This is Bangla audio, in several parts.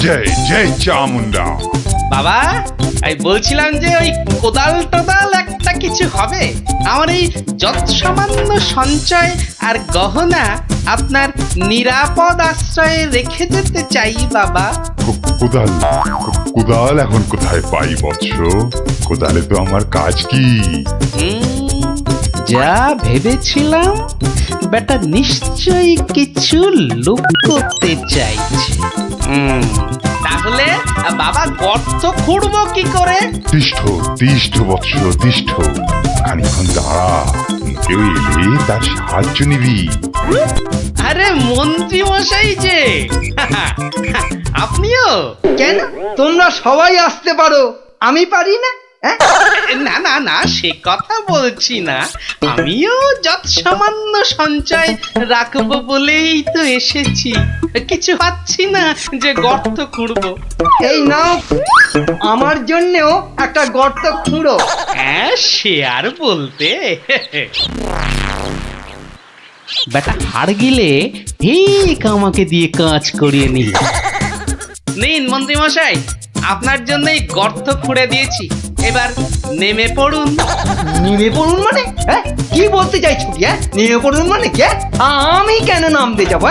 জয় জয় চামুন্ডা। বাবা, এই বলছিলাম যে ওই কোদাল টোদাল একটা কিছু হবে। আমার এই যত সামান্য সঞ্চয় আর গহনা আপনার নিরাপদ আশ্রয়ে রেখে যেতে চাই বাবা। কোদাল কোদাল এখন কোথায় পাই বৎস? কোদালে তো আমার কাজ কি? যা ভেবেছিলাম বেটা নিশ্চয়ই কিছু লুকোতে চাইছে। তাহলে বাবা গর্ত খুঁড়বো কি করে? তিষ্ঠ তিষ্ঠ বৎস তিষ্ঠ, খানিক্ষণ দাঁড়া, কেউ এলে তার সাহায্য নিবি। আরে মন্ত্রী মশাই যে আপনিও? কেন তোমরা সবাই আসতে পারো, আমি পারি না? না না না, সে কথা বলছি না। আমিও যত সামান্য সঞ্চয় রাখবো বলেই তো এসেছি। কিছু পাচ্ছি না যে গর্ত খুঁড়বো। এই নাও, আমার জন্যও একটা গর্ত খুঁড়ো। হ্যাঁ, সে আর বলতে। বেটা হাড় গিলে ঠিক আমাকে দিয়ে কাজ করিয়ে নি। নিন মন্ত্রী মশাই, আপনার জন্যই গর্ত খুঁড়ে দিয়েছি, এবার নেমে পড়ুন। নেমে পড়ুন মানে? কি বলতে চাইছো কি? নেমে পড়ুন মানে কে? আমি কেন নামতে যাবো?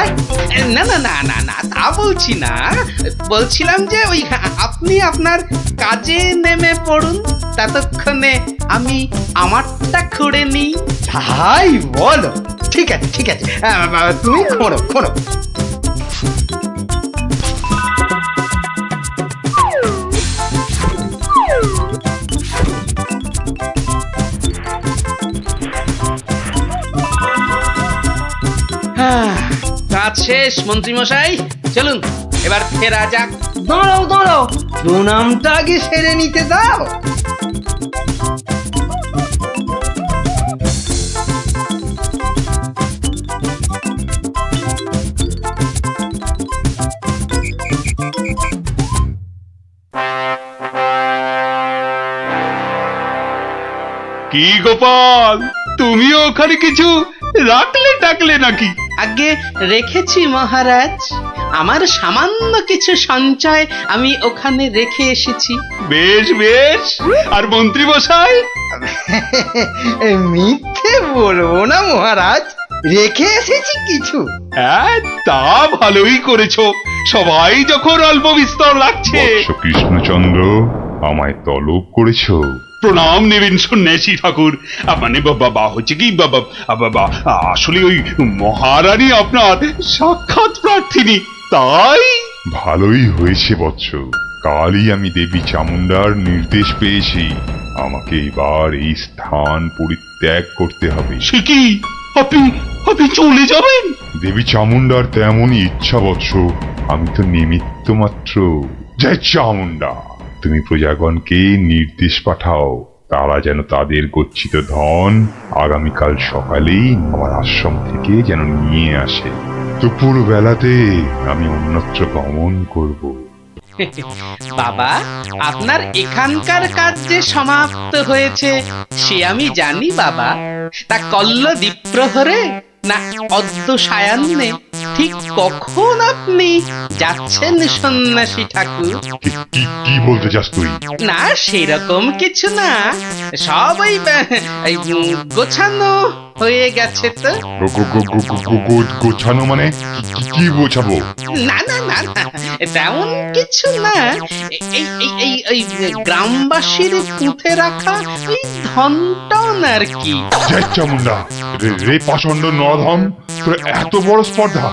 না না না না না, তা বলছি না। বলছিলাম যে ওই আপনি আপনার কাজে নেমে পড়ুন, ততক্ষণে আমি আমারটা খুঁড়ে নিই। তাই বলো? ঠিক আছে ঠিক আছে, তুমি খোঁড়ো খোঁড়ো। কাজ শেষ মন্ত্রী মশাই, চলুন এবার ফেরা যাক। দাঁড়াও দাঁড়াও, প্রণামটা আগে সেরে নিতে দাও। কি গোপাল, তুমিও ওখানে কিছু রাখলে টাকলে নাকি? আগে রেখেছি মহারাজ, আমার সামান্য কিছু সঞ্চয় আমি ওখানে রেখে এসেছি। বেশ বেশ, আর মন্ত্রী মশাই? মিথ্যে বলবো না মহারাজ, রেখে এসেছি কিছু। হ্যাঁ, তা ভালোই করেছো। সবাই যখন অল্প বিস্তর রাখছে। বৎস কৃষ্ণচন্দ্র, আমায় তলব করেছো? প্রণাম নেবেন সন্ন্যাসী ঠাকুর। মানে বাবা হচ্ছে কি বাবা, আসলে ওই মহারানী আপনার সাক্ষাৎ প্রার্থিনী, তাই। ভালোই হয়েছে বৎস, কালই আমি দেবী চামুন্ডার নির্দেশ পেয়েছি, আমাকে এবার এই স্থান পরিত্যাগ করতে হবে। সে কি, আপনি আপনি চলে যাবেন? দেবী চামুন্ডার তেমনই ইচ্ছা বৎস, আমি তো নিমিত্ত মাত্র। জয় চামুন্ডা, তুমি প্রজাগণকে নির্দেশ পাঠাও, তারা যেন তাদের গচ্ছিত ধন আগামীকাল সকালেই আমার আশ্রম থেকে যেন নিয়ে আসে। দুপুর বেলাতে আমি অন্যত্র গমন করব। বাবা, আপনার এখানকার কাজ যে সমাপ্ত হয়েছে সে আমি জানি বাবা। তা কল্ল দ্বীপ্রহরে না অদ্য সায়ান্নে ঠিক কখন আপনি যাচ্ছেন সন্ন্যাসী ঠাকুর? কি বলতে চাস তুই? না সেরকম কিছু না, সব ওই গোছানো হয়ে গেছে তো। গোছানো মানে কি গোছাবো? না না না না, তেমন কিছু না। এই গ্রামবাসীর পুঁতে রাখা ওই ধনটন আর কি। জয় চামুন্ডা, রে পাষণ্ড নরধম, তোর এত বড় স্পর্ধা,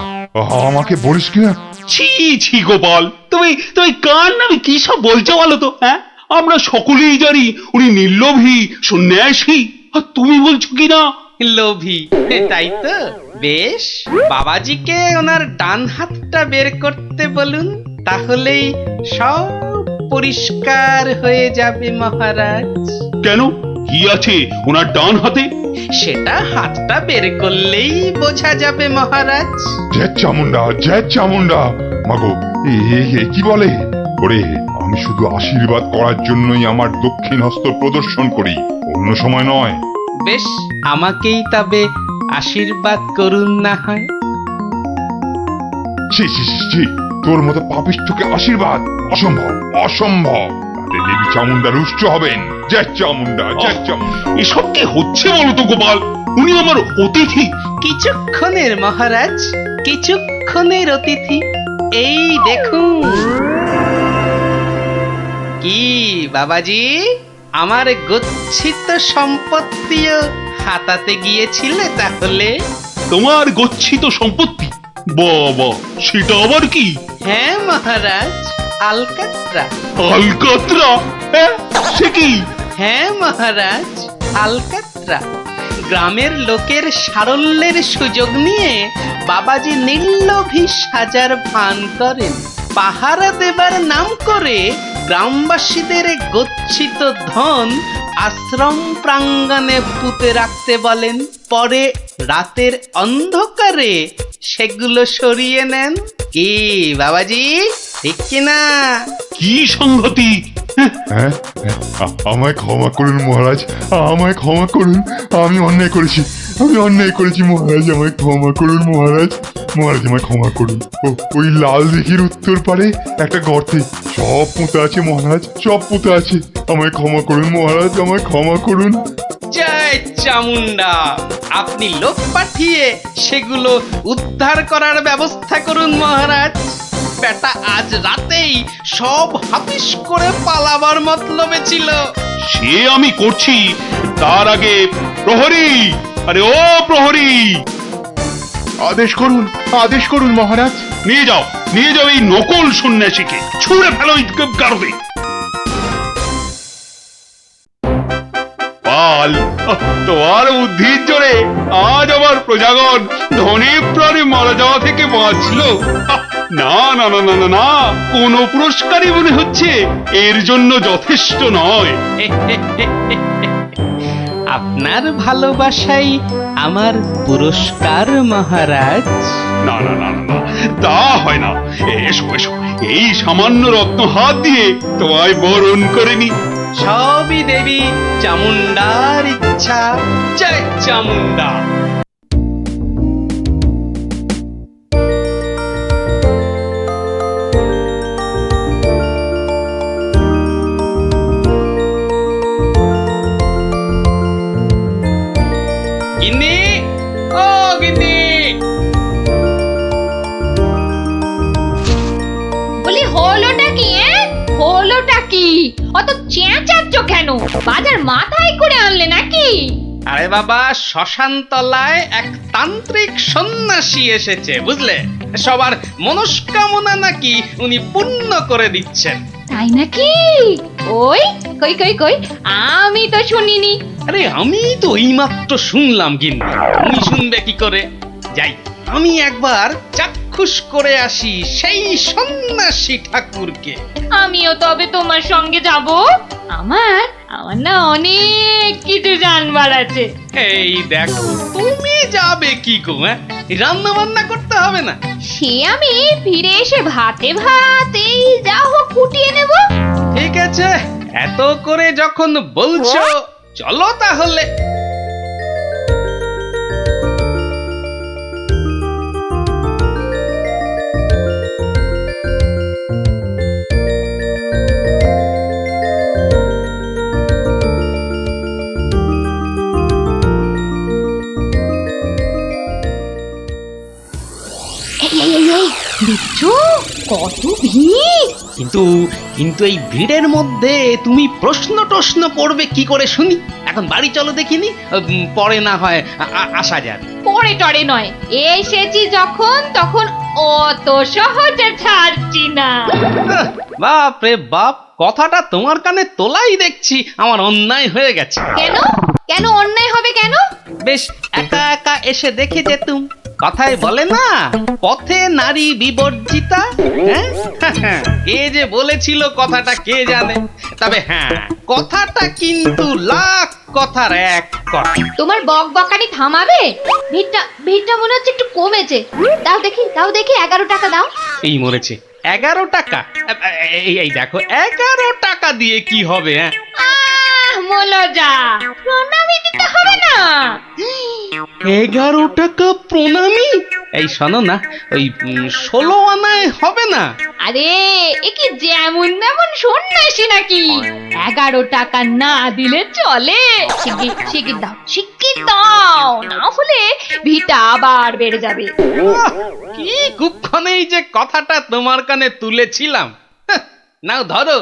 আমাকে বলিস কিনা? ছি ছি গোপাল, তুমি তুমি কার নামে কি সব বলছো বলো তো? হ্যাঁ, আমরা সকলেই জানি উনি নির্লোভী সন্ন্যাসী, আর তুমি বলছো কিনা লোভী। তাই তো, বেশ, বাবাজিকে ওনার ডান হাতটা বের করতে বলুন, তাহলেই সব পরিষ্কার হয়ে যাবে মহারাজ। কেন, কি আছে ওনার ডান হাতে? সেটা হাতটা বের করলেই বোঝা যাবে মহারাজ। জয় চামুন্ডা, জয় চামুন্ডা। মাগো, কি বলে? ওরে, আমি শুধু আশীর্বাদ করার জন্যই আমার দক্ষিণ হস্ত প্রদর্শন করি, অন্য সময় নয়। বেশ, আমাকেই তবে আশীর্বাদ করুন না হয়। ছি ছি ছি, তোর মতো পাপিষ্ঠকে আশীর্বাদ অসম্ভব অসম্ভব। তাতে দেবী চামুন্ডা রুষ্ট হবেন। জয় চামুন্ডা, জয় চামুন্ডা। এসব কি হচ্ছে বলো তো গোপাল? উনি আমার অতিথি। কিছুক্ষণের মহারাজ, কিছুক্ষণের অতিথি। এই দেখুন। কি বাবাজি, আমার গচ্ছিত সম্পত্তিও হাতাতে গিয়েছিলে তাহলে? তোমার গচ্ছিত সম্পত্তি? বাবা, সেটা আবার কি? হ্যাঁ মহারাজ, আলকাত্রা। আলকাতরা? হ্যাঁ, সে কি? হ্যাঁ মহারাজ, আলকাত্রা। গ্রামের লোকের সারল্যের সুযোগ নিয়ে বাবাজি নির্লোভী সাজার ভান করেন। পাহারা দেবার নাম করে গ্রামবাসীদের গচ্ছিত ধন আশ্রম প্রাঙ্গণে পুঁতে রাখতে বলেন। পরে রাতের অন্ধকারে সেগুলো সরিয়ে নেন। কি বাবাজি, ঠিক কিনা? কি সংগতি? হ্যাঁ, আমায় ক্ষমা করুন মহারাজ, আমায় ক্ষমা করুন। আমি অন্যায় করেছি, আমি অন্যায় করেছি মহারাজ, আমায় ক্ষমা করুন মহারাজ। মহারাজ আমায় ক্ষমা করুন। ওই লাল দিঘির উত্তর পারে একটা গর্তে সব পুঁতে আছে মহারাজ, সব পুঁতে আছে। আমায় ক্ষমা করুন মহারাজ, আমায় ক্ষমা করুন। জয় চামুন্ডা, আপনি লোক পাঠিয়ে সেগুলো উদ্ধার করার ব্যবস্থা করুন মহারাজ। বেটা আজ রাতেই সব হাফিস করে পালাবার মতলবে ছিল। সে আমি করছি। তার আগে প্রহরী, আরে ও প্রহরী, আদেশ করুন, আদেশ করুন মহারাজ। নিয়ে যাও, নিয়ে যাও এই নকল সন্ন্যাসীকে, ছুঁড়ে ফেলো এই গারদে। পাল, তোমার বুদ্ধির জোরে আজ আমার প্রজাগণ ধনে প্রাণে মারা যাওয়া থেকে বাঁচলো। না না না না না না, কোনো পুরস্কারই মনে হচ্ছে এর জন্য যথেষ্ট নয়। আপনার ভালোবাসাই আমার পুরস্কার মহারাজ। না না না না না, তা হয় না। এসো এসো, এই সামান্য রত্ন হাত দিয়ে তোমায় বরণ করে নি। সবই দেবী চামুন্ডার ইচ্ছা। জয় চামুন্ডা। গিন্নি, ও গিন্নি। বলি হলোটা কি? হলোটা কি? অত চেঁচাচ্ছ কেন? বাজার মাথায় করে আনলে নাকি? আরে বাবা, শ্মশান তলায় এক তান্ত্রিক সন্ন্যাসী এসেছে বুঝলে। সবার মনস্কামনা নাকি উনি পূর্ণ করে দিচ্ছেন। তাই নাকি? ওই কই কই কই, আমি তো শুনিনি। আরে আমি তো এইমাত্র শুনলাম গিন্নি, উনি শুনবে কি করে? যাই, আমি একবার চাক্ষুষ করে আসি সেই সন্ন্যাসী ঠাকুরকে। আমিও তবে তোমার সঙ্গে যাব। আমার আমার না অনেক কিছু জানবার আছে। এই দেখো, তুমি যাবে কি গো? রান্না বান্না করতে হবে না? সে আমি ফিরে এসে ভাতে ভাত এই যা হোক ফুটিয়ে নেব। ঠিক আছে, এত করে যখন বলছো চলো তাহলে। দেখছো কত ভিড়? কিন্তু কিন্তু এই ভিড়ের মধ্যে তুমি প্রশ্ন টশ্ন করবে কি করে শুনি? এখন বাড়ি চলো দেখিনি, পরে না হয় আসা যাবে। পরে টরে নয়, এসেছি যখন তখন অত সহজে ছাড়ছি না। বাপ রে বাপ, কথাটা তোমার কানে তোলাই দেখছি আমার অন্যায় হয়ে গেছে। কেন? কেন অন্যায় হবে কেন? বেশ একা একা এসে দেখে যেতুম। কথায় বলে না, পথে নারী বিবর্জিতা। হ্যাঁ, কে যে বলেছিল কথাটা কে জানে। তবে হ্যাঁ, কথাটা কিন্তু লাখ কথার এক কথা। তোমার বক বকানি থামাবে? ভিড়টা মনে হচ্ছে একটু কমেছে। দাও দেখি 11 টাকা দাও। এই মরেছে, 11 টাকা? এই দেখো, 11 টাকা দিয়ে কি হবে? হ্যাঁ, মলজা, প্রণামী দিতে হবে না? 11 টাকা প্রণামী? এই শোনো না, ওই 16 আনায় হবে না? আরে এ কি যেমন তেমন সন্ন্যাসী নাকি? 11 টাকা না দিলে চলে? শিগগির দাও, শিগগির দাও, না হলে ভিটা আবার বেড়ে যাবে। আহ, কি কুক্ষণেই যে কথাটা তোমার কানে তুলেছিলাম। হাহ, নাও ধরো।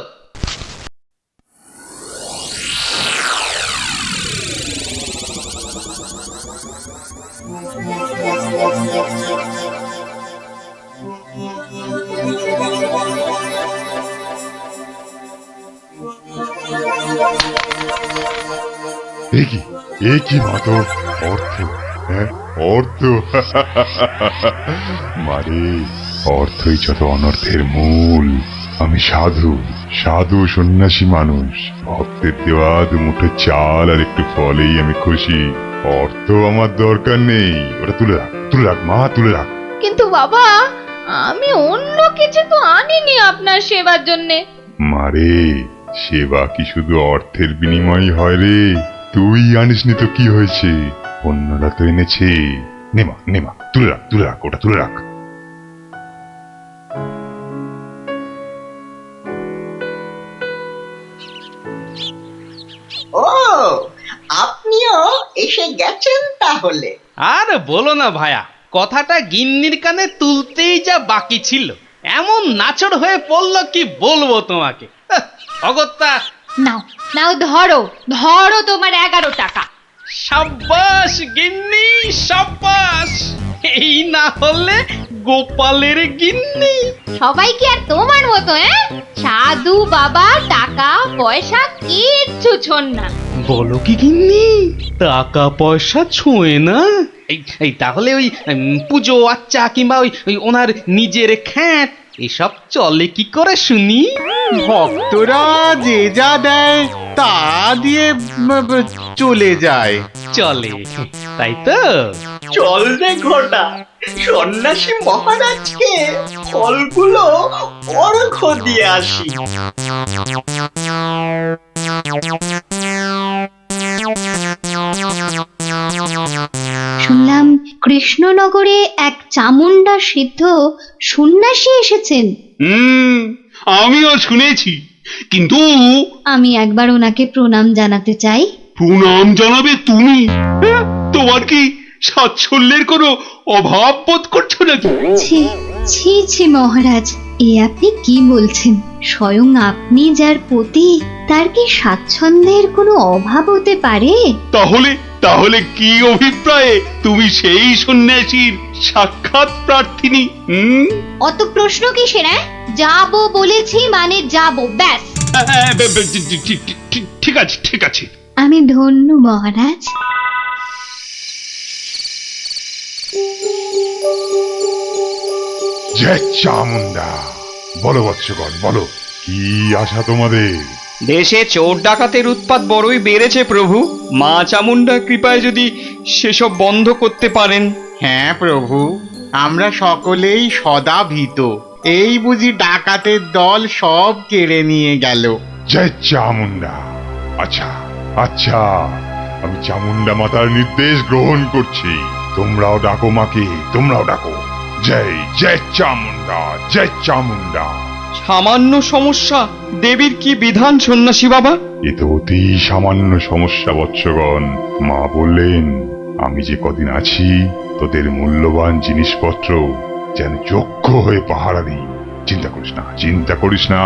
এ কি মাতো অর্থ, হ্যাঁ অর্থ। মারে, অর্থই যত অনর্থের মূল। আমি সাধু সাধু সন্ন্যাসী মানুষ, ভক্তের দেওয়া দুমুঠো চাল আর একটু ফলেই আমি খুশি। অর্থ আমার দরকার নেই, ওটা তুলে রাখ, তুলে রাখ মা, তুলে রাখ। কিন্তু বাবা, আমি অন্য কিছু তো আনিনি আপনার সেবার জন্যে। মারে, সেবা কি শুধু অর্থের বিনিময় হয় রে? তুই আনিসনি তো কি হয়েছে, অন্যরা তো এনেছে। নেমা নেমা, তুলে রাখ, তুলে রাখ, ওটা তুলে রাখ। ও, আপনিও এসে গেছেন তাহলে। আর বলো না ভায়া, কথাটা গিন্নির কানে তুলতেই যা বাকি ছিল, এমন নাচড় হয়ে পড়লো কি বলবো তোমাকে। হাহ, অগত্যা। নাও নাও, ধরো ধরো তোমার 11 টাকা। সাব্বাস গিন্নি, সাব্বাস। এই না হলে গোপালের গিন্নি। সবাই কি আর তোমার মতো? সাধু বাবা টাকা পয়সা কিচ্ছু ছোন না। বলো কি গিন্নি, টাকা পয়সা ছোঁয় না? এই তাহলে ওই পুজো আচ্চা কিংবা ওই ওনার নিজের খ্যাট এসব চলে কি করে শুনি? ভক্তরা যে যা দেয় তা দিয়ে চলে যায়। চলে, তাই তো? চল রে ঘটা, সন্ন্যাসী মহারাজকে ফলগুলো অর্ঘ্য দিয়ে আসি। শুনলাম কৃষ্ণনগরে এক চামুন্ডা সিদ্ধ সন্ন্যাসী এসেছেন। আমিও শুনেছি, কিন্তু আমি একবার ওনাকে প্রণাম জানাতে চাই। প্রণাম জানাবে তুমি? তোমার কি সাচ্ছল্যের কোনো অভাব বোধ করছো নাকি? ছি ছি ছি মহারাজ, এ আপনি কি বলছেন? স্বয়ং আপনি যার পতি, তার কি স্বাচ্ছন্দ্যের কোনো অভাব হতে পারে? তাহলে তাহলে কি অভিপ্রায়ে তুমি সেই সন্ন্যাসীর সাক্ষাৎ প্রার্থিনী? অত প্রশ্ন কিসের? যাবো বলেছি মানে যাবো, ব্যাস। ঠিক আছে, ঠিক আছে। আমি ধন্য মহারাজ। জয় চামুন্ডা। বলো বৎসগণ, বলো কি আশা তোমাদের? দেশে চোর ডাকাতের উৎপাত বড়ই বেড়েছে প্রভু। মা চামুন্ডা কৃপায় যদি সেসব বন্ধ করতে পারেন। হ্যাঁ প্রভু, আমরা সকলেই সদা ভীত। এই বুঝি ডাকাতের দল সব কেড়ে নিয়ে গেল। জয় চামুন্ডা। আচ্ছা আচ্ছা, আমি চামুন্ডা মাতার নির্দেশ গ্রহণ করছি। তোমরাও ডাকো মাকে, তোমরাও ডাকো। জয় জয় চামুন্ডা, জয় চামুন্ডা। সামান্য সমস্যা, দেবীর কি বিধান সন্ন্যাসী বাবা? এ তো অতি সামান্য সমস্যা বৎসগণ। মা বললেন আমি যে কদিন আছি তোদের মূল্যবান জিনিসপত্র যেন যোগ্য হয়ে পাহারা দিই। চিন্তা করিস না, চিন্তা করিস না।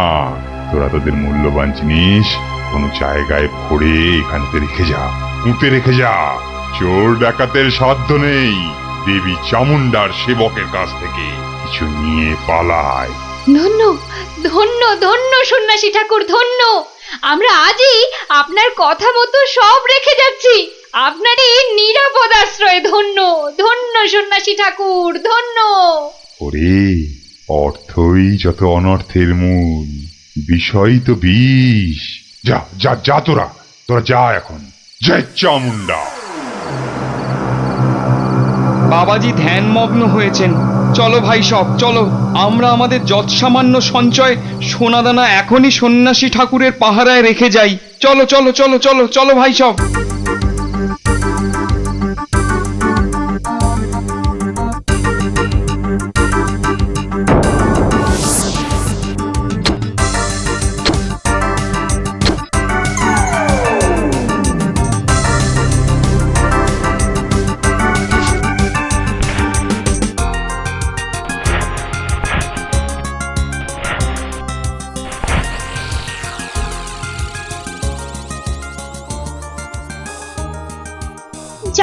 তোরা তোদের মূল্যবান জিনিস কোনো জায়গায় ভরে এখানে রেখে যা, পুঁতে রেখে যা। চোর ডাকাতের সাধ্য নেই দেবী চামুন্ডার সেবকের কাছ থেকে কিছু নিয়ে পালায়। ধন্য ধন্য ধন্য সন্ন্যাসী ঠাকুর, ধন্য। আমরা আজই আপনার কথা মতো সব রেখে যাচ্ছি। আপনার এই নিরাপদ আশ্রয় ধন্য ধন্য সন্ন্যাসী ঠাকুর, ধন্য। ওরে, অর্থই যত অনর্থের মূল, বিষয় তো বিষ। যা যা যা, তোরা তোরা যা এখন। জয় চামুন্ডা। বাবাজি ধ্যানমগ্ন হয়েছেন। চলো ভাই সব, চলো। আমরা আমাদের যৎসামান্য সঞ্চয় সোনাদানা এখনই সন্ন্যাসী ঠাকুরের পাহারায় রেখে যাই। চলো চলো চলো চলো চলো ভাই সব।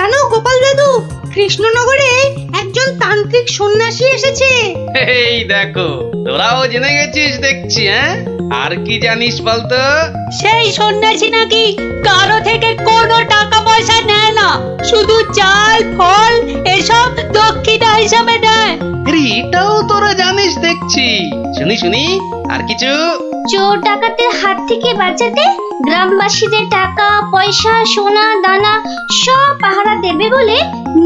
জানো গোপাল দাদু, কৃষ্ণনগরে একজন তান্ত্রিক সন্ন্যাসী এসেছে। এই দেখো, তোরাও জেনে গেছিস দেখছি, হ্যাঁ? আর কি জানিস বলতো? সেই সন্ন্যাসী নাকি কারো থেকে কোনো টাকা পয়সা নেয় না, শুধু চাল ফল এসব দক্ষিণা হিসাবে নেয়। এটাও তোরা জানিস দেখছি। শুনি শুনি, আর কিছু? চোর ডাকাতের হাত থেকে বাঁচাতে গ্রামবাসীদের টাকা পয়সা সোনা দানা সব পাহারা দেবে বলে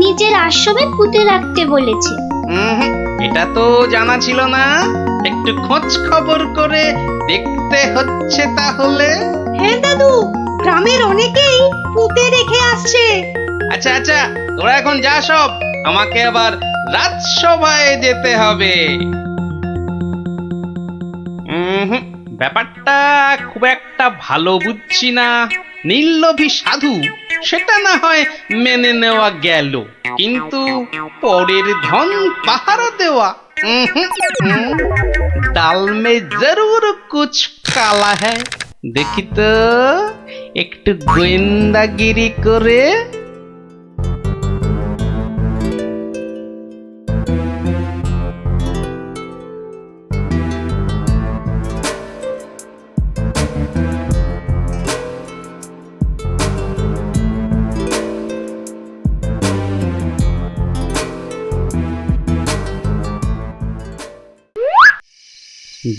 নিজের আশ্রমে পুঁতে রাখতে বলেছে। এটা তো জানা ছিল না। একটু খোঁজ খবর করে দেখতে হচ্ছে তাহলে। হ্যাঁ দাদু, গ্রামের অনেকেই পুঁতে রেখে আসছে। আচ্ছা আচ্ছা, তোরা এখন যা সব, আমাকে আবার রাজসভায় যেতে হবে। ব্যাপারটা খুব একটা ভালো বুঝছি না। নীললোভী সাধু সেটা না হয় মেনে নেওয়া গেল, কিন্তু পরের ধন পাহারা দেওয়া, ডাল মে জরুর কুছ কালা হ্যায়। দেখি তো একটু গোয়েন্দাগিরি করে।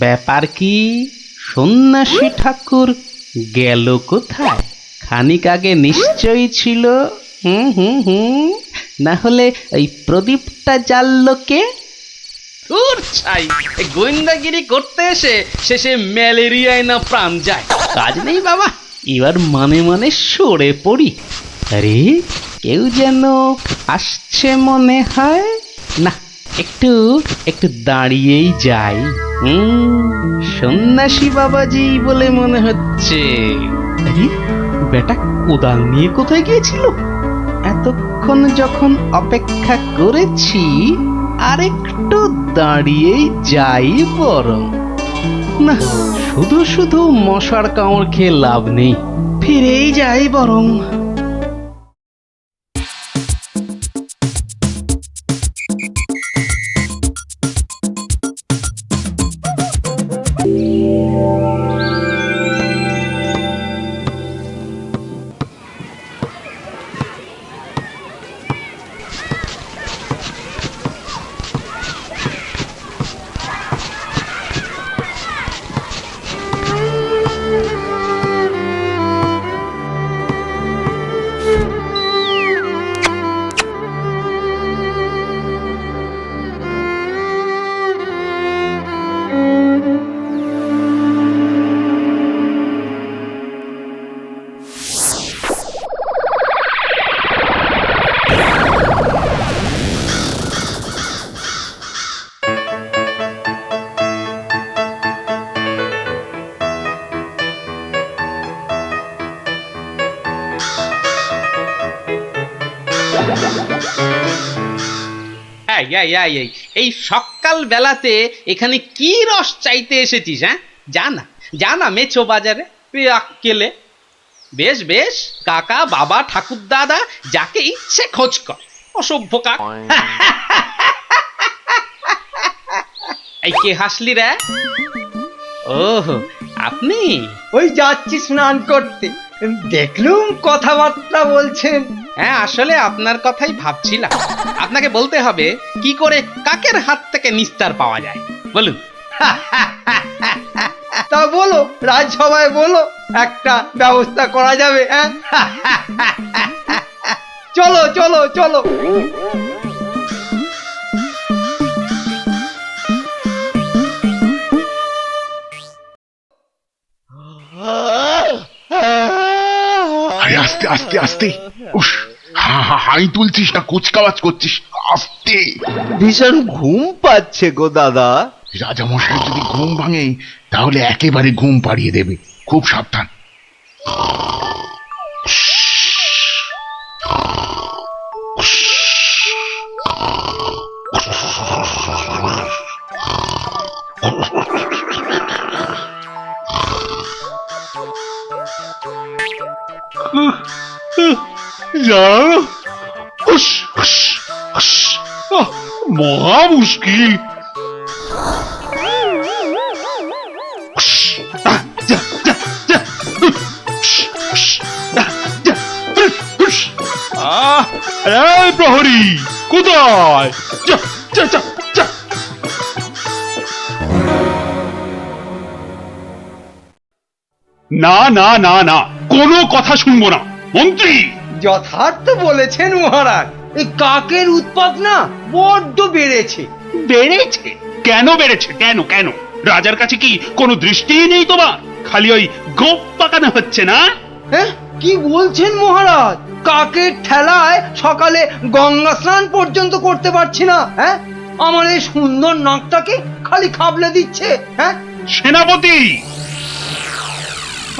ব্যাপার কি? সন্ন্যাসী ঠাকুর গেল কোথায়? খানিক আগে নিশ্চয়ই ছিল। না হলে ওই প্রদীপটা জ্বাললো কে? ধুর ছাই, এই গোয়েন্দাগিরি করতে এসে শেষে ম্যালেরিয়ায় না প্রাণ যায়। কাজ নেই বাবা, এবার মানে মানে সরে পড়ি। আরে কেউ যেন আসছে মনে হয়। না, একটু একটু দাঁড়িয়েই যাই। সন্ন্যাসী বাবাজি বলে মনে হচ্ছে। আরে বেটা কোদাল নিয়ে কোথায় গিয়েছিল? এতক্ষণ যখন অপেক্ষা করেছি, আরেকটু দাঁড়িয়েই যাই বরং। না, শুধু শুধু মশার কামড় খেয়ে লাভ নেই, ফিরেই যাই বরং। এই সকাল বেলাতে এখানে কি রস চাইতে এসেছিস? হ্যাঁ, জানা জানা মেছো বাজারে আক্কেলে। বেশ বেশ, কাকা বাবা ঠাকুর দাদা যাকে ইচ্ছে খোঁজ কর, অসভ্য কাক। এই কে হাসলি রে? ওহ, আপনি? ওই যাচ্ছি স্নান করতে, দেখলুম কথাবার্তা বলছেন। হ্যাঁ, আসলে আপনার কথাই ভাবছিলাম। আপনাকে বলতে হবে কি করে কাকের হাত থেকে নিস্তার পাওয়া যায়, বলুন। তা বলো, রাজসভায় বলো, একটা ব্যবস্থা করা যাবে। হ্যাঁ, চলো চলো চলো। আরে আস্তে আস্তে আস্তে, উস, হাই তুলছিস না কুচকাওয়াজ করছিস, আস্তে। ভীষণ ঘুম পাচ্ছে গো দাদা। রাজামশাই যদি ঘুম ভাঙে তাহলে একেবারে ঘুম পাড়িয়ে দেবে, খুব সাবধান। জানো, মহা মুশকিল। এই প্রহরী কোথায়? যা, যা, যা, যা। না না না না, কোনো কথা শুনবো না মন্ত্রী। যথার্থ বলেছেন মহারাজ, এই কাকের উৎপাত না বড্ড বেড়েছে। বেড়েছে? কেন বেড়েছে? কেন কেন? রাজার কাছে কি কোনো দৃষ্টিই নেই তোমার? খালি ওই গোপ পাকানো হচ্ছে না? হ্যাঁ, কি বলছেন মহারাজ? কাকের ঠেলায় সকালে গঙ্গা স্নান পর্যন্ত করতে পারছি না। হ্যাঁ, আমার এই সুন্দর নাকটাকে খালি খাবলে দিচ্ছে। হ্যাঁ, সেনাপতি!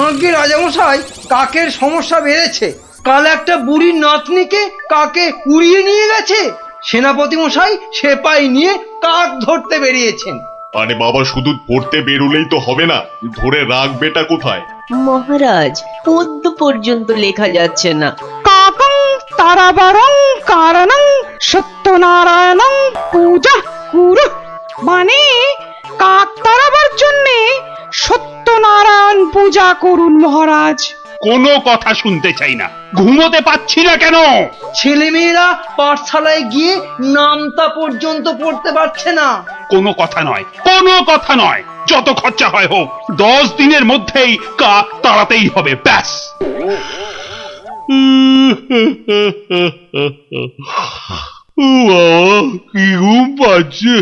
আগে রাজামশাই, কাকের সমস্যা বেড়েছে। কাল একটা বুড়ির নাতনিকে কাকে উড়িয়ে নিয়ে গেছে। সেনাপতি মশাই সেপাই নিয়ে কাক ধরতে বেরিয়েছেন। আরে বাবা, শুধু পড়তে বেরোলেই তো হবে না, ধরে রাখবেটা কোথায়? মহারাজ, পদ্য পর্যন্ত লেখা যাচ্ছে না। কাকং তারাবারং কারণং সত্যনারায়ণং পূজা কুরু, মানে কাক তাড়াবার জন্যে সত্যনারায়ণ পূজা করুন মহারাজ। কোনো কথা শুনতে চাই না। ঘুমোতে পাচ্ছি না কেন? ছেলেমেয়েরা পাঠশালায় গিয়ে নামতা পর্যন্ত পড়তে পারছে না। কোনো কথা নয়, কোনো কথা নয়। যত খরচা হয় হোক, 10 দিনের মধ্যেই কাক তাড়াতেই হবে, ব্যাস। কি ঘুম পাচ্ছে।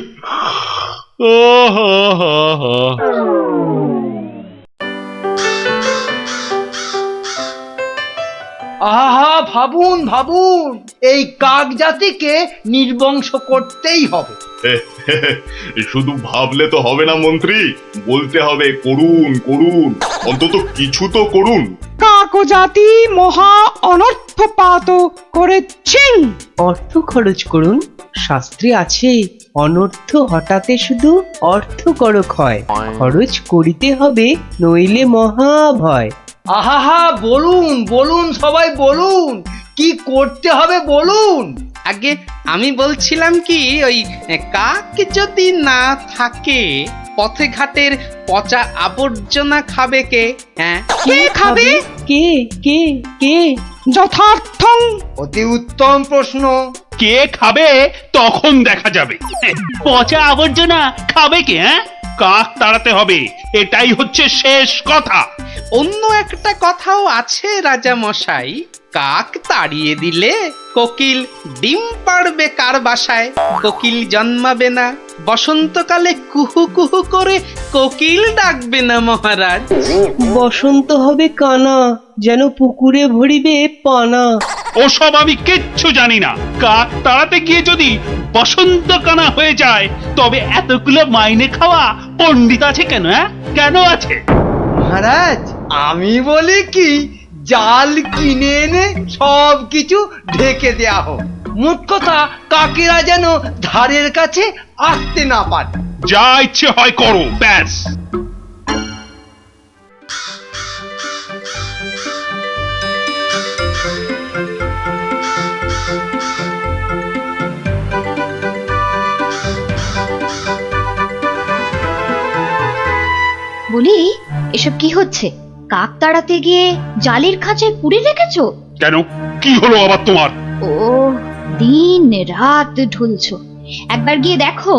আহা, ভাবুন ভাবুন, এই কাক জাতিকে নির্বংশ করতেই হবে। শুধু ভাবলে তো হবে না মন্ত্রী, বলতে হবে করুন করুন, অন্তত কিছু তো করুন। কাক জাতি মহা অনর্থপাত করেছেন। অর্থ খরচ করুন। শাস্ত্রে আছে, অনর্থ হঠাতে শুধু অর্থ করক হয়। খরচ করিতে হবে, নইলে মহা ভয়। আহা, বলুন বলুন, সবাই বলুন, কি করতে হবে বলুন। আগে আমি বলছিলাম কি, ওই কাক যদি না থাকে, পথে ঘাটের পচা আবর্জনা খাবে কে? হ্যাঁ, কে খাবে? কে কে কে? যথার্থং। অতি উত্তম প্রশ্ন। কে খাবে তখন দেখা যাবে। পচা আবর্জনা খাবে কে? হ্যাঁ, কাক তাড়াতে হবে, এটাই হচ্ছে শেষ কথা। অন্য একটা কথাও আছে রাজা মশাই, কাক তাড়িয়ে দিলে কোকিল ডিম পাড়বে কার বাসায়? কোকিল জন্মাবে না, বসন্তকালে কুহু কুহু করে কোকিল ডাকবে না মহারাজ। বসন্ত হবে কানা, যেন পুকুরে ভরিবে পানা। ওসব আমি কিচ্ছু জানি না। কাক তাড়াতে গিয়ে যদি বসন্ত কানা হয়ে যায়, তবে এতগুলো মাইনে খাওয়া পণ্ডিত আছে কেন? হ্যাঁ, কেন আছে? মহারাজ, আমি বলি কি, জাল কিনে এনে সব কিছু ঢেকে দেয়া হোক। মোট কথা, কাকেরা যেন ধারের কাছে আসতে না পারে। যা ইচ্ছে হয় করো, ব্যাস। বলি, এসব কি হচ্ছে? কাক তাড়াতে গিয়ে জালের খাঁচায় পুরে রেখেছো? কেন, কি হলো আবার তোমার? ও, দিন রাত ঢুলছো। একবার গিয়ে দেখো,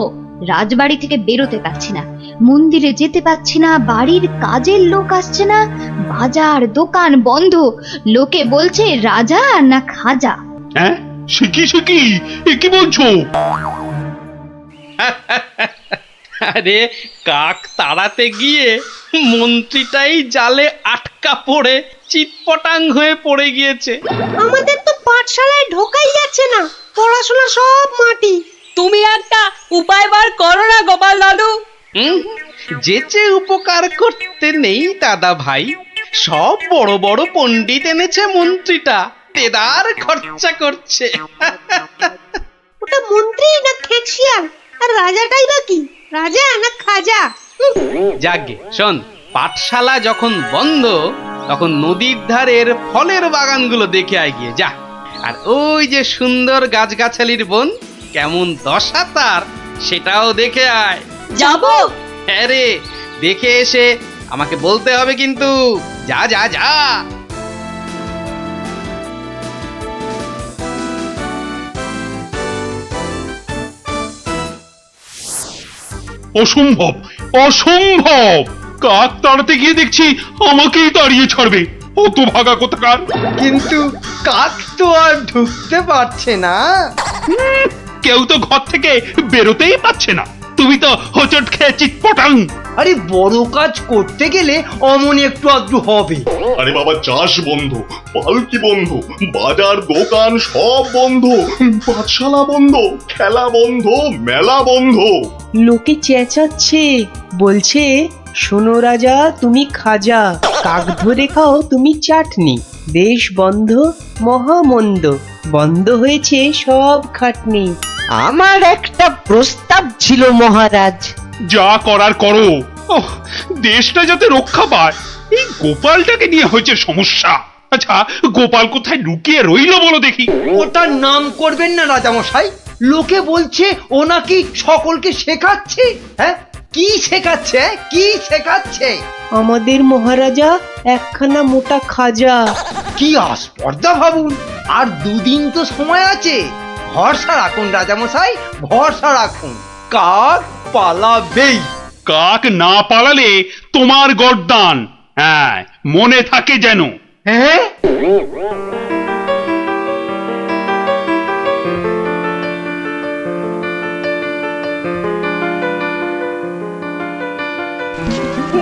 রাজবাড়ি থেকে বেরোতে পারছি না, মন্দিরে যেতে পারছি না, বাড়ির কাজের লোক আসছে না, বাজার দোকান বন্ধ। লোকে বলছে রাজা না খাজা। হ্যাঁ, শিখি এ কি বলছো? আরে, কাক তাড়াতে গিয়ে মন্ত্রীটাই জালে আটকা পড়ে চিৎপটাং হয়ে পড়ে গিয়েছে। আমাদের তো পাঠশালায় ঢোকাই যাচ্ছে না, পড়াশোনা সব মাটি। তুমি একটা উপায় বার করো না গোপাল দাদু। যেচে উপকার করতে নেই দাদা ভাই, সব বড় বড় পণ্ডিত এনেছে মন্ত্রীটা, তেদার খরচা করছে। ওটা মন্ত্রী না খেকশিয়াল, আর রাজাটাই বা কি, রাজা না খাজা? যাগে শোন, পাঠশালা যখন বন্ধ, তখন নদীর ধারের ফলের বাগানগুলো দেখে আয় গিয়ে যা। আর ওই যে সুন্দর গাছগাছালির বন, কেমন দশা তার সেটাও দেখে আয়। যাব হ্যাঁ রে, দেখে এসে আমাকে বলতে হবে কিন্তু। যা যা যা। অসম্ভব, অসম্ভব! কাক তাড়াতে গিয়ে দেখছি আমাকেই তাড়িয়ে ছাড়বে। অত ভাগা কোথাকার! কিন্তু কাক তো আর ঢুকতে পারছে না। কেউ তো ঘর থেকে বেরোতেই পারছে না। তুমি তো হোঁচট খেয়ে চিৎপটাং। আরে বড় কাজ করতে গেলে অমনি একটু আধটু হবে। আরে বাবা, চাষ বন্ধ, পালকি বন্ধ, বাজার দোকান সব বন্ধ, পাঠশালা বন্ধ, খেলা বন্ধ, মেলা বন্ধ। লোকে চেঁচাচ্ছে, বলছে শোনো রাজা তুমি খাজা, কাক ধরে খাও তুমি চাটনি, দেশ বন্ধ মহামন্দ, বন্ধ হয়েছে সব খাটনি। আমার একটা প্রস্তাব ছিল মহারাজ। যা করার করো। ওহ, দেশটা যাতে রক্ষা পায়, এই গোপালটাকে নিয়ে হয়েছে সমস্যা। আচ্ছা, গোপাল কোথায় লুকিয়ে রইল বলো দেখি। ওটার নাম করবেন না রাজামশাই। লোকে বলছে ও নাকি সকলকে শেখাচ্ছে। হ্যাঁ, কি শেখাচ্ছে? কি শেখাচ্ছে? আমাদের মহারাজা একখানা মোটা খাজা। কি আস্পর্ধা ভাবুন। আর দুদিন তো সময় আছে। ভরসা রাখুন রাজামশাই, ভরসা রাখুন। কাক পালাবেই। কাক না পালালে তোমার গর্দান। হ্যাঁ, মনে থাকে যেন। হ্যাঁ,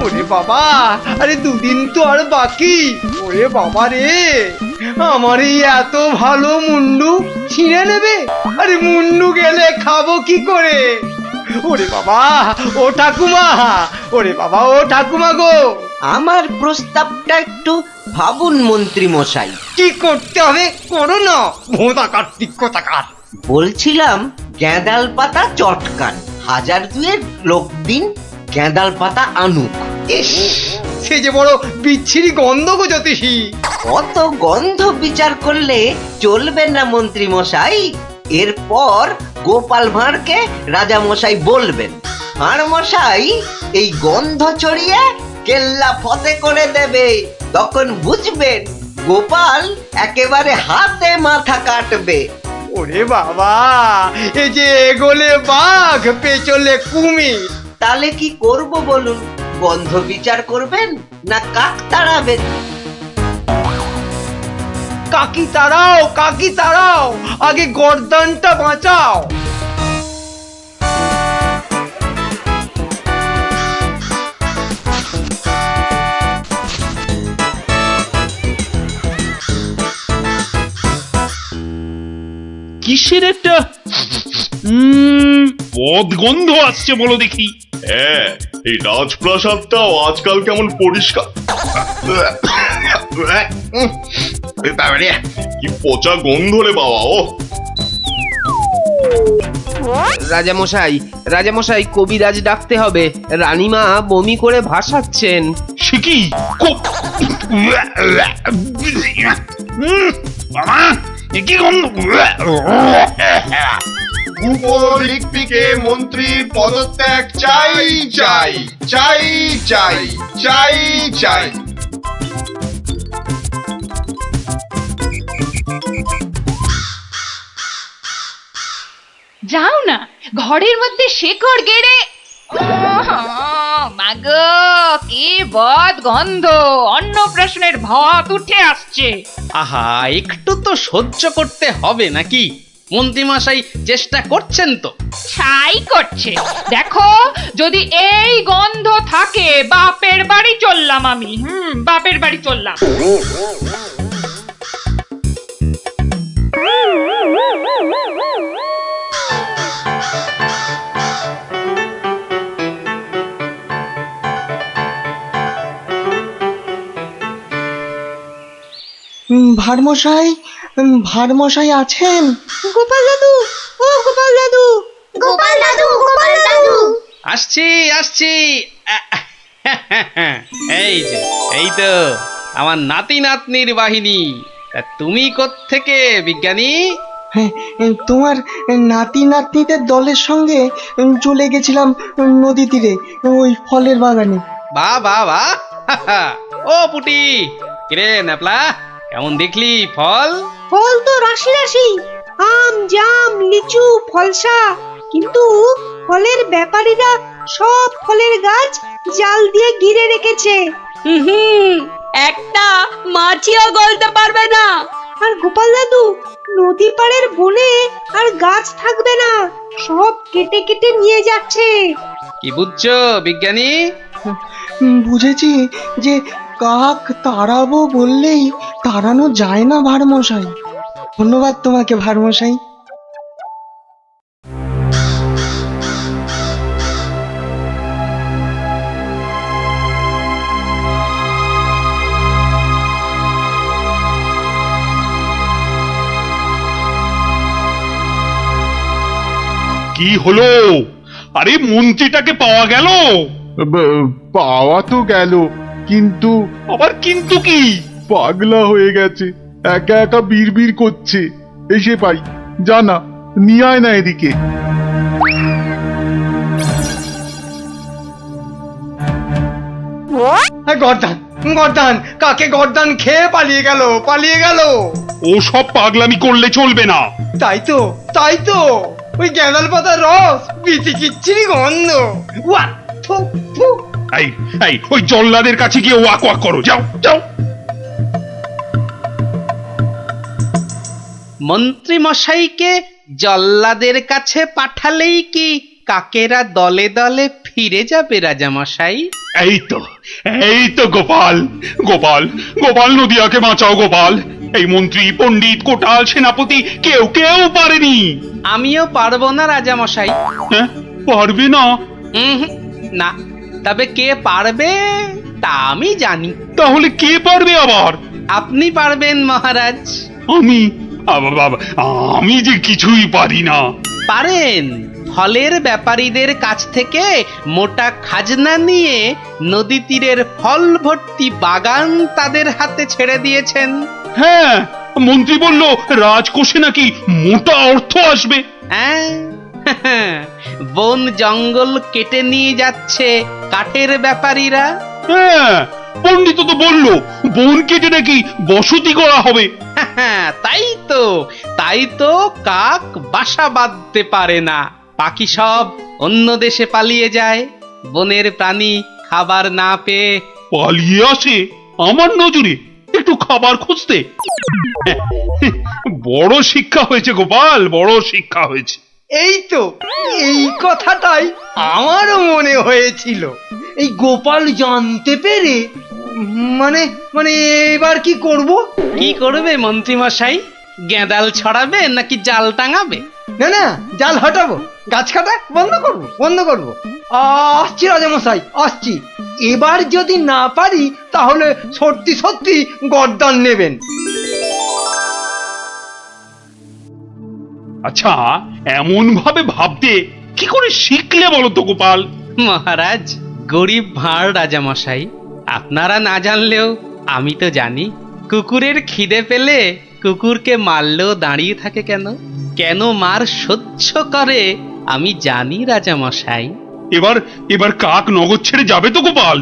ওরে বাবা, আরে দুদিন তো আর বাকি। ওরে বাবা রে, আমার এই এত ভালো মুন্ডু ছিঁড়ে নেবে। আরে মুন্ডু গেলে খাবো কি করে? ওরে বাবা, ও ঠাকুমা, ওরে বাবা, ও ঠাকুমা গো। আমার প্রস্তাবটা একটু ভাবুন মন্ত্রী মশাই। কি করতে হবে করো না, ভোঁদা কার্তিক কোথাকার। বলছিলাম গেঁদাল পাতা চটকান, 1000 লোক দিন গেঁদাল পাতা আনুক। ইস, সে যে বড় বিচ্ছিরি গন্ধ গো জ্যোতিষী। অত গন্ধ বিচার করলে চলবে না মন্ত্রী মশাই। এরপর গোপাল ভাঁড়কে রাজা মশাই বলবেন, ভাঁড় মশাই এই গন্ধ ছড়িয়ে কেল্লা ফতে করে দেবে। তখন বুঝবেন গোপাল একেবারে হাতে মাথা কাটবে। ওরে বাবা, এ যে এগোলে বাঘ পেছলে কুমির। তাহলে কি করব বলুন? গন্ধ বিচার করবেন না কাক তাড়াবেন? কাকি তাড়াও, কাকি তাড়াও, আগে গর্দানটা বাঁচাও। কিসের একটা পদ গন্ধ আসছে বলো দেখি। হ্যাঁ, এই রাজপ্রাসাদটাও আজকাল কেমন পরিষ্কার। কি পচা গন্ধ রে বাবা। ও রাজামশাই, রাজামশাই কবিরাজ ডাকতে হবে। রানীমা বমি করে ভাসাচ্ছেন। সে কি? বাবা, এ কি গন্ধ? উপরিক্তিকে মন্ত্রীর পদত্যাগ চাই চাই চাই চাই চাই চাই। যাও না, ঘরের মধ্যে শেকড় গেড়ে। মাগো, কি বদ গন্ধ! অন্নপ্রাশনের ভাত উঠে আসছে। আহা, একটু তো সহ্য করতে হবে নাকি? মন্ত্রীমশাই চেষ্টা করছেন তো। ছাই করছে। দেখো, যদি এই গন্ধ থাকে বাপের বাড়ি চললাম আমি। বাপের বাড়ি চললাম। ভারমশাই, ভারমশাই আছেন? গোপাল দাদু, ও গোপাল দাদু, গোপাল দাদু, গোপাল দাদু। আসছি আসছি। এই যে, এই তো আমার নাতি নাতনির বাহিনী। তা তুমি কোত্থেকে বিজ্ঞানী? তোমার নাতি নাতনিদের দলের সঙ্গে চলে গেছিলাম নদী তীরে ওই ফলের বাগানে। বাহ বাহ বাহ ও পুটি, কিরে ন্যাপলা, কেমন দেখলি ফল? ফল তো রাশি রাশি, আম, জাম, লিচু, ফলসা, কিন্তু ফলের ব্যাপারীরা সব ফলের গাছ জাল দিয়ে ঘিরে রেখেছে। একটা মাছিও গলতে পারবে না। আর গোপাল দাদু, নদী পাড়ের বনে আর গাছ থাকবে না, সব কেটে কেটে নিয়ে যাচ্ছে। কি বুঝছো বিজ্ঞানী? বুঝেছি যে কাক তাড়াবো বললেই তাড়ানো যায় না ভারমশাই। ধন্যবাদ তোমাকে ভারমশাই। কি হলো? আরে মন্ত্রীটাকে পাওয়া গেল? পাওয়া তো গেল, কিন্তু আবার কিন্তু কি? পাগলা হয়ে গেছে, একা একা বিড়বিড় করছে। এসে পাই, জানা নিয়ে আয় না এদিকে। গর্দান গর্দান, কাকে গর্দান খেয়ে পালিয়ে গেল, পালিয়ে গেল। ও সব পাগলামি করলে চলবে না। তাই তো, তাই তো, ওই গ্যাঁদাল পাতার রস, বিচি কিচ্ছিরি গন্ধ। ওয়া, থু, থু। এই এই ওই জল্লাদের কাছে গিয়ে ওয়াক ওয়াক করো, যাও যাও। মন্ত্রী মশাইকে জল্লাদের কাছে পাঠালেই কি কাকেরা দলে দলে ফিরে যাবে রাজা মশাই? এই তো গোপাল, গোপাল, গোপাল, নদিয়াকে বাঁচাও গোপাল। এই মন্ত্রী, পণ্ডিত, কোটাল, সেনাপতি কেউ কেউ পারেনি। আমিও পারবো না রাজা মশাই। হ্যাঁ, পারবে না? না, তবে কে পারবে তা আমি জানি। তাহলে কে পারবে আবার? আপনি পারবেন মহারাজ। আমি? আমি যে কিছুই পারি না। পারেন। ফলের ব্যাপারীদের কাছ থেকে মোটা খাজনা নিয়ে নদী তীরের ফল ভর্তি বাগান তাদের হাতে ছেড়ে দিয়েছেন। হ্যাঁ, মন্ত্রী বলল রাজকোষে নাকি মোটা অর্থ আসবে। হ্যাঁ, বন জঙ্গল কেটে নিয়ে যাচ্ছে কাঠের ব্যাপারীরা। হ্যাঁ, পণ্ডিত তো বলল বন কেটে নাকি বসতি করা হবে। তাই তো কাক বাসা বাঁধতে পারে না, পাখি সব অন্য দেশে পালিয়ে যায়। বনের প্রাণী খাবার না পেয়ে পালিয়ে আসে আমার নজরে একটু খাবার খুঁজতে। বড় শিক্ষা হয়েছে গোপাল, বড় শিক্ষা হয়েছে। এই তো, এই কথাটাই আমারও মনে হয়েছিল। এই গোপাল জানতে পেরে মানে মানে এবার কি করব? কি করবে মন্ত্রী মশাই? গেঁদাল ছড়াবে নাকি জাল টাঙাবে? না না, জাল হটাবো, গাছ কাটা বন্ধ করব, বন্ধ করব। আসছি রাজামশাই, আসছি। এবার যদি না পারি তাহলে সত্যি সত্যি গর্দান নেবেন। আচ্ছা, এমন ভাবে ভাবতে কি করে শিখলে বলো তো গোপাল? মহারাজ, গরিব ভাঁড় রাজা মশাই, আপনারা না জানলেও আমি তো জানি। কুকুরের খিদে পেলে কুকুরকে মারলেও দাঁড়িয়ে থাকে কেন? কেন মার সহ্য করে আমি জানি রাজা মশাই। এবার কাক নগর ছেড়ে যাবে তো গোপাল?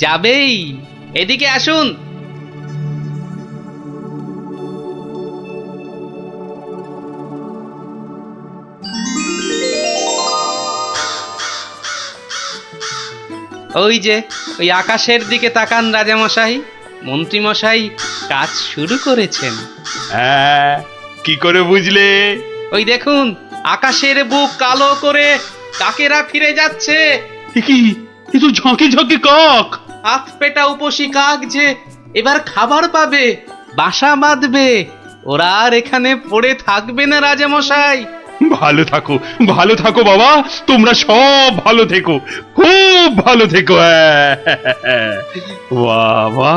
যাবেই। এদিকে আসুন। ওই যে ওই আকাশের দিকে তাকান রাজামশাই। মন্ত্রীমশাই কাজ শুরু করেছেন। হ্যাঁ, কি করে বুঝলে? ওই দেখুন, আকাশের বুক কালো করে কাকেরা ফিরে যাচ্ছে। কি, এ তো ঝাঁকে ঝাঁকে কাক। হাত পেটা উপসী কাক যে এবার খাবার পাবে, বাসা বাঁধবে। ওরা আর এখানে পড়ে থাকবে না রাজামশাই। ভালো থাকো, ভালো থাকো বাবা, তোমরা সব ভালো থেকো, খুব ভালো থেকো। বাবা।